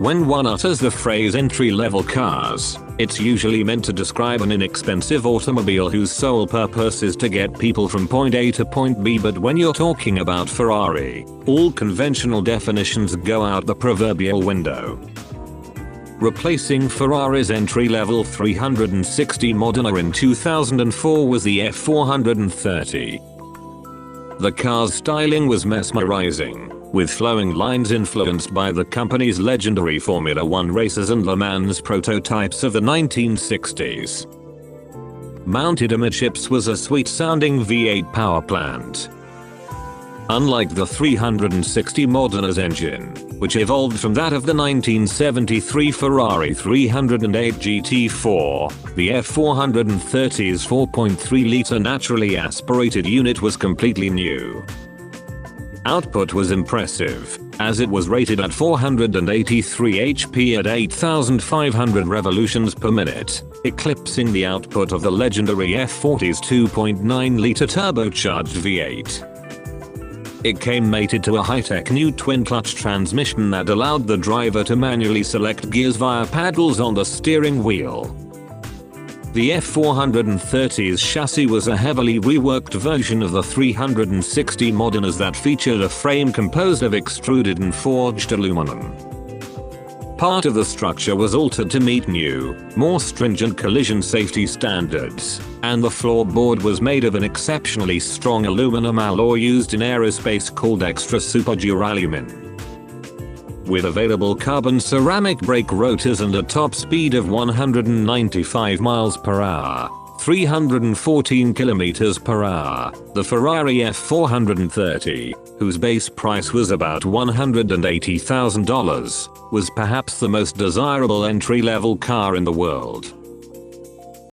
When one utters the phrase entry-level cars, it's usually meant to describe an inexpensive automobile whose sole purpose is to get people from point A to point B, but when you're talking about Ferrari, all conventional definitions go out the proverbial window. Replacing Ferrari's entry-level 360 Modena in 2004 was the F430. The car's styling was mesmerizing, with flowing lines influenced by the company's legendary Formula 1 races and Le Mans prototypes of the 1960s. Mounted amidships was a sweet-sounding V8 powerplant. Unlike the 360 Modena's engine, which evolved from that of the 1973 Ferrari 308 GT4, the F430's 4.3-litre naturally aspirated unit was completely new. Output was impressive, as it was rated at 483 HP at 8,500 revolutions per minute, eclipsing the output of the legendary F40's 2.9-litre turbocharged V8. It came mated to a high-tech new twin-clutch transmission that allowed the driver to manually select gears via paddles on the steering wheel. The F430's chassis was a heavily reworked version of the 360 Modenas that featured a frame composed of extruded and forged aluminum. Part of the structure was altered to meet new, more stringent collision safety standards, and the floorboard was made of an exceptionally strong aluminum alloy used in aerospace called extra super duralumin. With available carbon ceramic brake rotors and a top speed of 195 miles per hour, 314 kilometers per hour, the Ferrari F430, whose base price was about $180,000, was perhaps the most desirable entry-level car in the world.